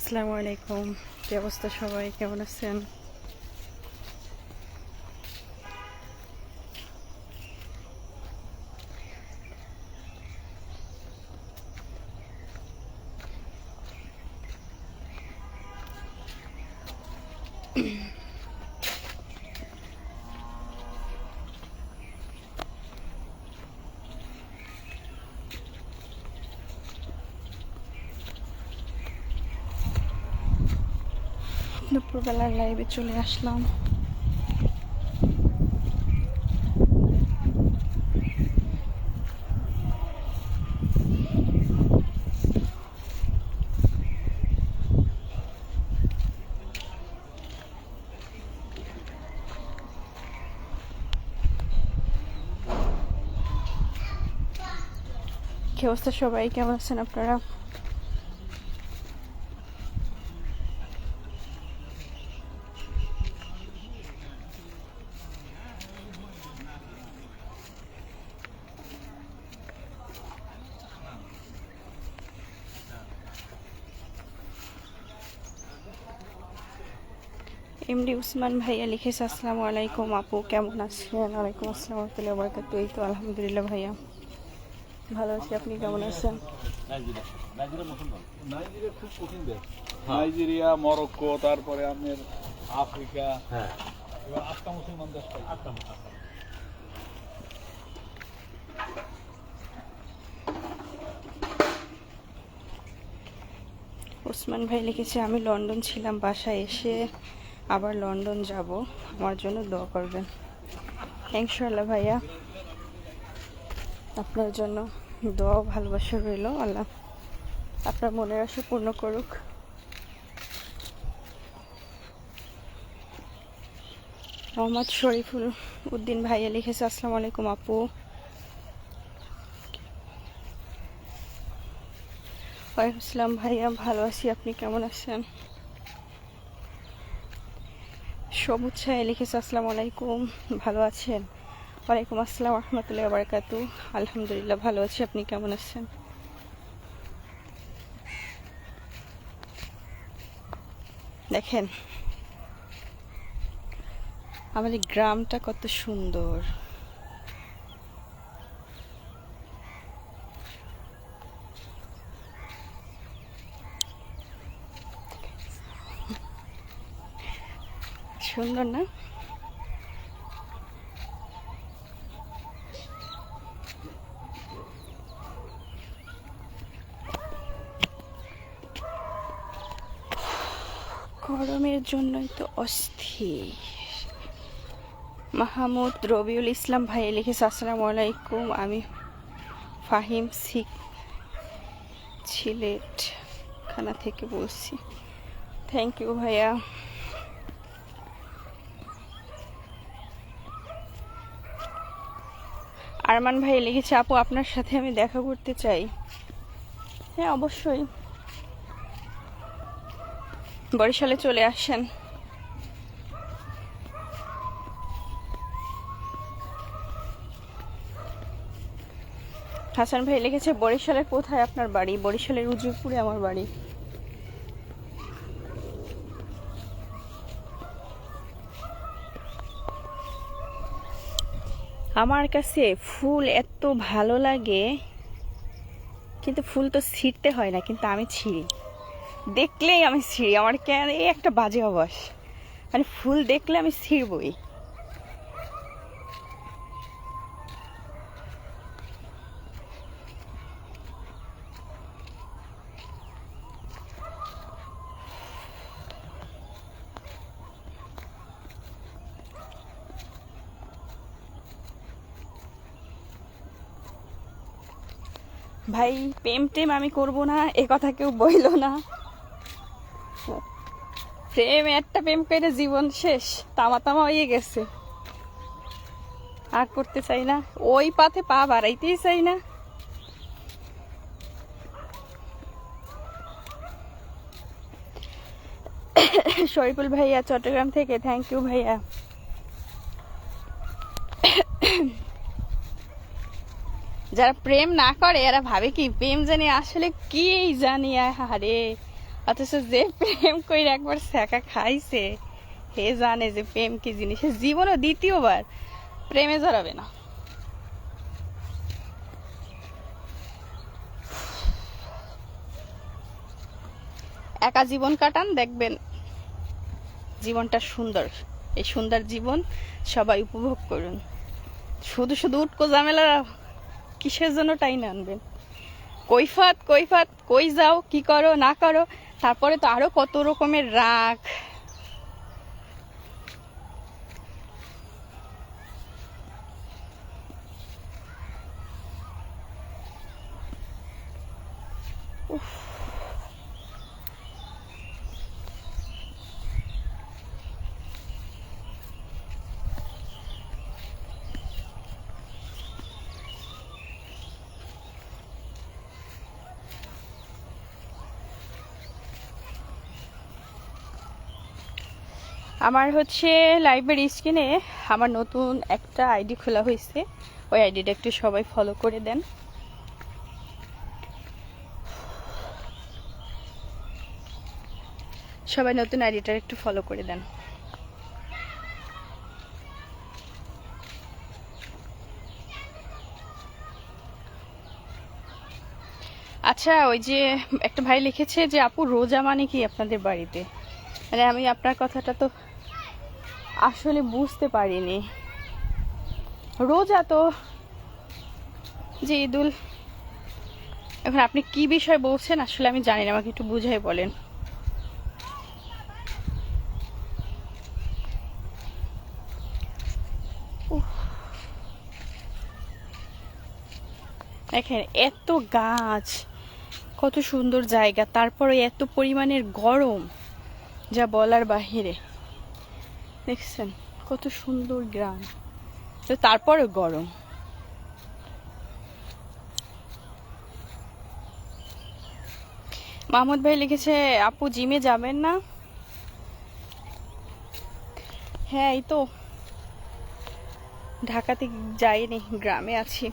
আসসালামু আলাইকুম। কি অবস্থা সবাই, কেমন আছেন? দুপুরবেলার লাইভে চলে আসলাম। কি অবস্থা সবাই, কেমন আছেন আপনারা? এমডি উসমান ভাইয়া লিখেছে, আসসালামু আলাইকুম আপু, কেমন আছেন? ওয়ালাইকুম আসসালাম ওয়া বারাকাতুহু। এই তো আলহামদুলিল্লাহ ভাইয়া ভালো আছি, আপনি কেমন আছেন? নাইজেরিয়া খুব কঠিন দেশ। নাইজেরিয়া, মরক্কো, তারপরে আপনার আফ্রিকা। হ্যাঁ, এবার 8টা মুসলমান দেশ পাই। উসমান ভাই লিখেছে, আমি লন্ডন ছিলাম, বাসায় এসে আবার লন্ডন যাব, আমার জন্য দোয়া করবেন। ইনশাআল্লাহ ভাইয়া, আপনার জন্য দোয়া ও ভালোবাসা রইল। আল্লাহ আপনার মনের আশা পূর্ণ করুক। মোহাম্মদ শরীফুল উদ্দিন ভাইয়া লিখেছে, আসসালামু আলাইকুম আপু। ওয়ালাইকুম আসসালাম ভাইয়া, ভালো আছি, আপনি কেমন আছেন? সবুজ ছায়া লিখেছে, আসসালামু আলাইকুম, ভালো আছেন? ওয়ালাইকুম আসসালাম রহমতুল্লাহ বারাকাতু। আলহামদুলিল্লাহ ভালো আছি, আপনি কেমন আছেন? দেখেন আমাদের গ্রামটা কত সুন্দর। সুন্দর না? গরমের জন্যই তো অস্থির। মাহমুদ রবিউল ইসলাম ভাই লিখেছে, আসসালামু আলাইকুম, আমি ফাহিম সিলেট খানা থেকে বলছি। থ্যাংক ইউ ভাইয়া। আরমান ভাই লিখেছে, আপু আপনার সাথে আমি দেখা করতে চাই। হ্যাঁ অবশ্যই, বরিশালে চলে আসেন। হাসান ভাই লিখেছে, বরিশালের কোথায় আপনার বাড়ি? বরিশালের উজিরপুরে আমার বাড়ি। আমার কাছে ফুল এত ভালো লাগে, কিন্তু ফুল তো ছিঁড়তে হয় না, কিন্তু আমি ছিঁড়ি, দেখলেই আমি ছিঁড়ি। আমার কেন এই একটা বাজে অভ্যাস, মানে ফুল দেখলে আমি ছিঁড়বই। ভাই প্রেম টেম আমি করবো না, এ কথা কেউ বইল না। প্রেম একটা প্রেম করে জীবন শেষ, তামা তামা হয়ে গেছে, আর করতে চাই না, ওই পাথে পা বাড়াইতেই চাই না। শরীফুল ভাইয়া চট্টগ্রাম থেকে, থ্যাংক ইউ ভাইয়া। যারা প্রেম না করে এরা ভাবে কি প্রেম জানি, আসলে কি জানি। হারে অথচ যে প্রেম করে একবার ছ্যাঁকা খাইছে হে জানে যে প্রেম কি জিনিস, সে জীবনও দ্বিতীয়বার প্রেমে জড়াবে না। একা জীবন কাটান, দেখবেন জীবনটা সুন্দর। এই সুন্দর জীবন সবাই উপভোগ করুন। শুধু শুধু উটকো ঝামেলা কিসের জন্য টাইনে আনবেন? কৈফাত কৈফাত, কই যাও, কি করো না করো, তারপরে তো আরো কত রকমের রাগ। আমার হচ্ছে লাইভের স্ক্রিনে আমার নতুন একটা আইডি খোলা হয়েছে, ওই আইডিটা একটু সবাই ফলো করে দেন। সবাই নতুন আইডিটা একটু ফলো করে দেন। আচ্ছা, ওই যে একটা ভাই লিখেছে যে আপু রোজা মানে কি আপনাদের বাড়িতে? মানে আমি আপনার কথাটা তো আসলে বুঝতে পারিনি। রোজা তো যে ঈদুল, এখন আপনি কি বিষয় বলছেন আসলে আমি জানি না, আমাকে একটু বুঝাই বলেন। দেখেন এত গাছ, কত সুন্দর জায়গা, তারপরে এত পরিমাণের গরম যা বলার বাহিরে। দেখছেন কত সুন্দর গ্রাম, তো তারপরে গরম। মাহমুদ ভাই লিখেছে আপু জিমে যাবেন না? হ্যাঁ, এই তো ঢাকাতে যাইনি, গ্রামে আছি।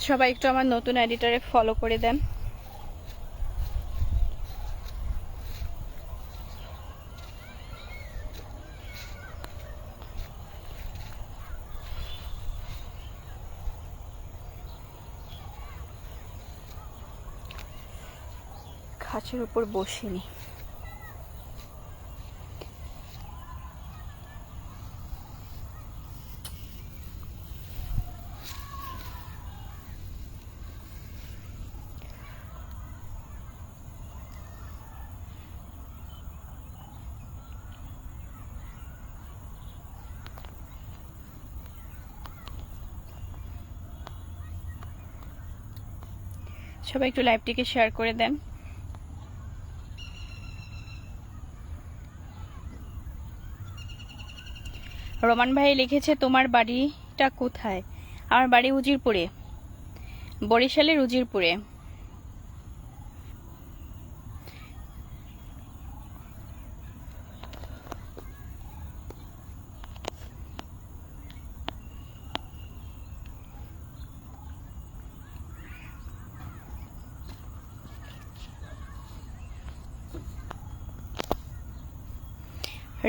সবাই একটু আমার নতুন এডিটরে ফলো করে দেন। খাঁচের উপর বসিনি। সবাই একটু লাইভটিকে শেয়ার করে দেন। রোমান ভাই লিখেছে তোমার বাড়িটা কোথায়? আমার বাড়ি উজিরপুরে, বরিশালের উজিরপুরে।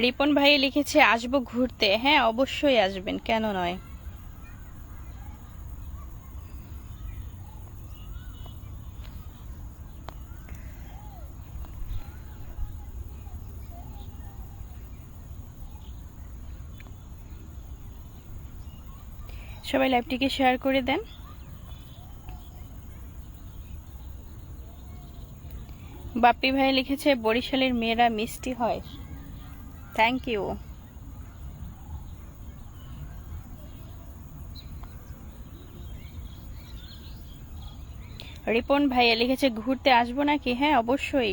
রিপন ভাই লিখেছে আসবো ঘুরতে। হ্যাঁ অবশ্যই আসবেন, কেন নয়। সবাই লাইভটিকে শেয়ার করে দেন। বাপ্পি ভাই লিখেছে বরিশালের মেয়েরা মিষ্টি হয়। Thank you. রিপন ভাইয়া লিখেছে ঘুরতে আসবো নাকি? হ্যাঁ অবশ্যই।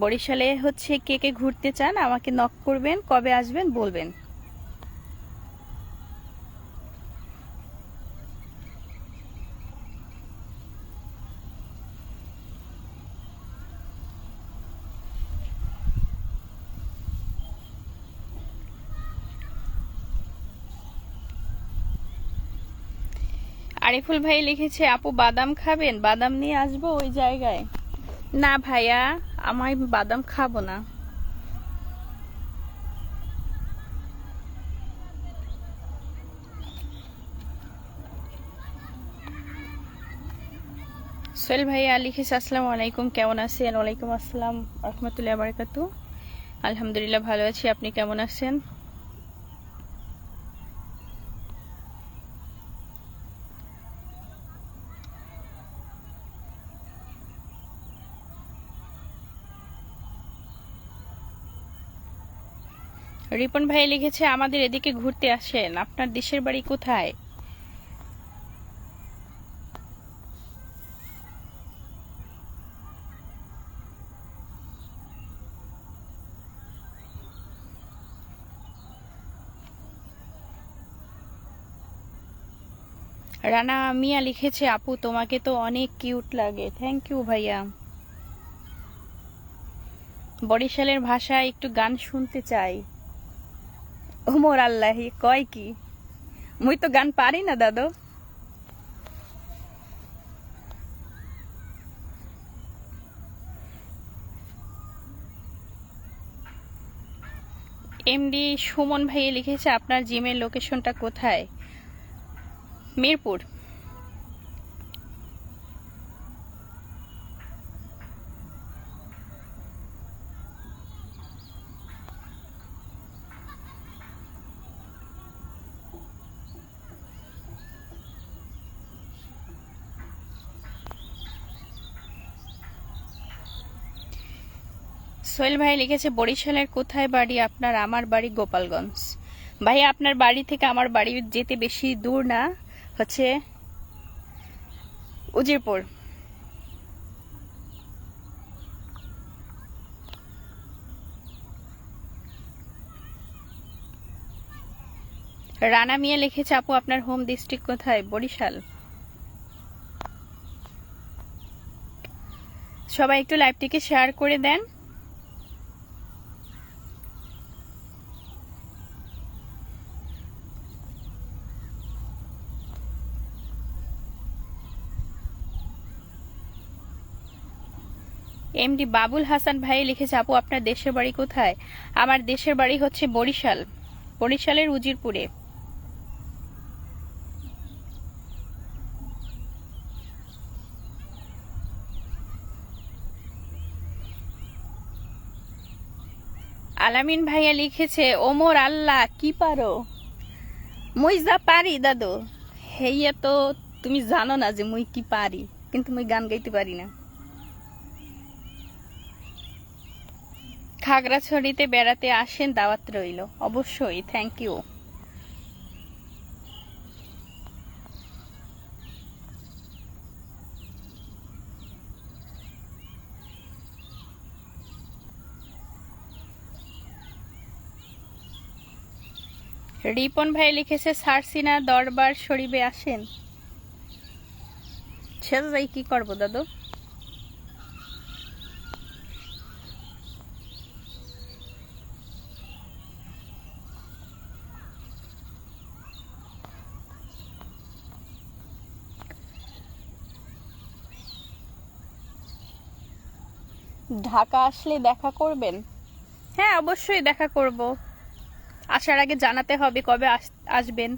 বরিশালে হচ্ছে কে কে ঘুরতে চান আমাকে নক করবেন, কবে আসবেন বলবেন। আরিফুল ভাই লিখেছে আপু বাদাম খাবেন, বাদাম নিয়ে আসবো ওই জায়গায়। না ভাইয়া, আমি বাদাম খাবো না। সোহেল ভাইয়া লিখেছে আসসালামু আলাইকুম, কেমন আছেন? ওয়ালাইকুম আসসালাম রাহমাতুল্লাহি ওয়া বারাকাতুহু। আলহামদুলিল্লাহ ভালো আছি, আপনি কেমন আছেন? রিপন ভাই লিখেছে আমাদের এদিকে ঘুরতে আসেন, আপনার দেশের বাড়ি কোথায়? রানা মিয়া লিখেছে আপু তোমাকে তো অনেক কিউট লাগে। থ্যাংক ইউ ভাইয়া। বরিশালের ভাষায় একটু গান শুনতে চাই। ওমর আল্লাহি কয় কি, মুই তো গান পারি না দাদু। এমডি সুমন ভাই লিখেছে আপনার জিমের লোকেশনটা কোথায়? মিরপুর। সোহেল ভাই লিখেছে বরিশালের কোথায় বাড়ি আপনার? আমার বাড়ি গোপালগঞ্জ। ভাই আপনার বাড়ি থেকে আমার বাড়ি যেতে বেশি দূর না, হচ্ছে উজিরপুর। রানা মিয়া লিখেছে আপু আপনার হোম ডিস্ট্রিক্ট কোথায়? বরিশাল। সবাই একটু লাইভটিকে শেয়ার করে দেন। এমডি বাবুল হাসান ভাই লিখেছে আপু আপনার দেশের বাড়ি কোথায়? আমার দেশের বাড়ি হচ্ছে বরিশাল, বরিশালের উজিরপুরে। আলামিন ভাইয়া লিখেছে ওমর আল্লাহ কি পারো? মুই যা পারি দাদু হেইয়া তো তুমি জানো না যে মুই কি পারি, কিন্তু মুই গান গাইতে পারি না। খাগড়াছড়িতে বেড়াতে আসেন, দাওয়াত রইল। অবশ্যই, থ্যাংক ইউ। রিপন ভাই লিখেছে সারসিনা দরবার শরীফে আসেন। সেটা যাই কি করবো দাদু? ঢাকা আসলে দেখা করবেন? হ্যাঁ অবশ্যই দেখা করব, আসার আগে জানাতে হবে কবে আসবেন।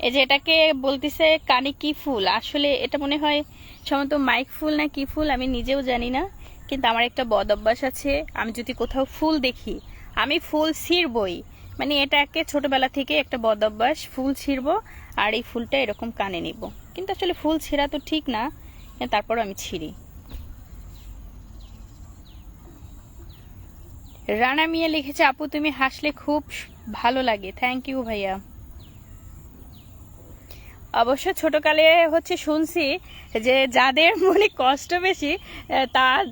এই যে এটাকে বলতেছে কানে কি ফুল, আসলে এটা মনে হয় সম্ভবত মাইক ফুল না কি ফুল আমি নিজেও জানি না, কিন্তু আমার একটা বদ অভ্যাস আছে, আমি যদি কোথাও ফুল দেখি আমি ফুল ছিঁড়বই। মানে এটাকে ছোটবেলা থেকে একটা বদ অভ্যাস, ফুল ছিঁড়বো আর এই ফুলটা এরকম কানে নিব। কিন্তু আসলে ফুল ছিঁড়া তো ঠিক না, তারপর আমি ছিঁড়ি। রানা মিয়া লিখেছে আপু তুমি হাসলে খুব ভালো লাগে। থ্যাংক ইউ ভাইয়া। অবশ্য ছোটকালে হচ্ছে শুনছি যে যাদের মনে কষ্ট বেশি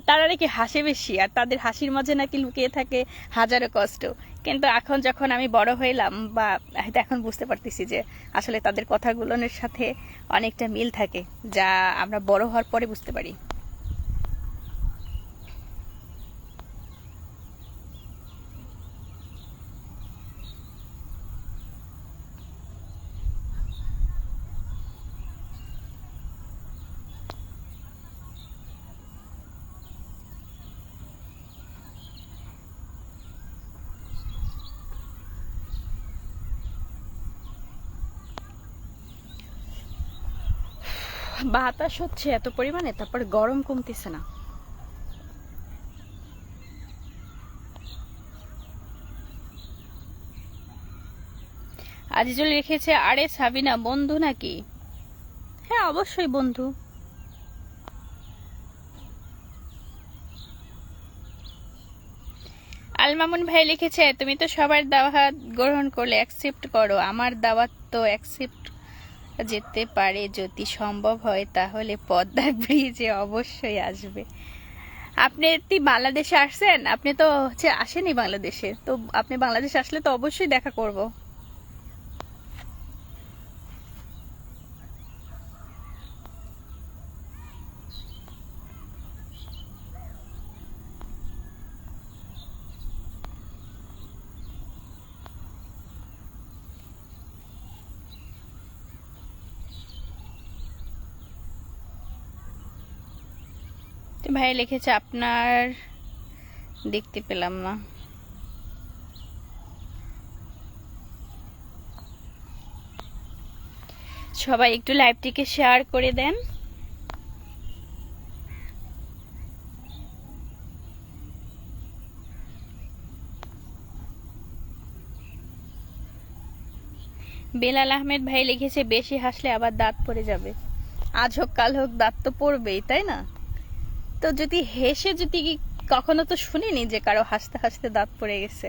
তারা নাকি হাসে বেশি, আর তাদের হাসির মাঝে নাকি লুকিয়ে থাকে হাজারো কষ্ট। কিন্তু এখন যখন আমি বড় হইলাম বা এখন বুঝতে পারতেছি যে আসলে তাদের কথাগুলোর সাথে অনেকটা মিল থাকে, যা আমরা বড় হওয়ার পরে বুঝতে পারি। বাতাস হচ্ছে এত পরিমাণে, তারপর গরম কমতেছে না। আজিজুল লিখেছে, আরে সাবিনা বন্ধু নাকি? হ্যাঁ অবশ্যই বন্ধু। আলমামুন ভাই লিখেছে, তুমি তো সবার দাওয়াত গ্রহণ করলে, অ্যাকসেপ্ট করো। আমার দাওয়াত তো অ্যাকসেপ্ট যেতে পারে, যদি সম্ভব হয় তাহলে পদ্মার ব্রিজে অবশ্যই আসবে। আপনি কি বাংলাদেশে আসছেন? আপনি তো হচ্ছে আসেনি বাংলাদেশে, তো আপনি বাংলাদেশে আসলে তো অবশ্যই দেখা করব। তো ভাই লিখেছে, আপনার দেখতে পেলাম না। সবাই একটু লাইভটিকে শেয়ার করে দেন। বেলাল আহমেদ ভাই লিখেছে, বেশি হাসলে আবার দাঁত পড়ে যাবে। আজ হোক কাল হোক দাঁত তো পড়বেই, তাই না? তো যদি হেসে, যদি কখনো তো শুনিনি যে কারো হাসতে হাসতে দাঁত পড়ে গেছে।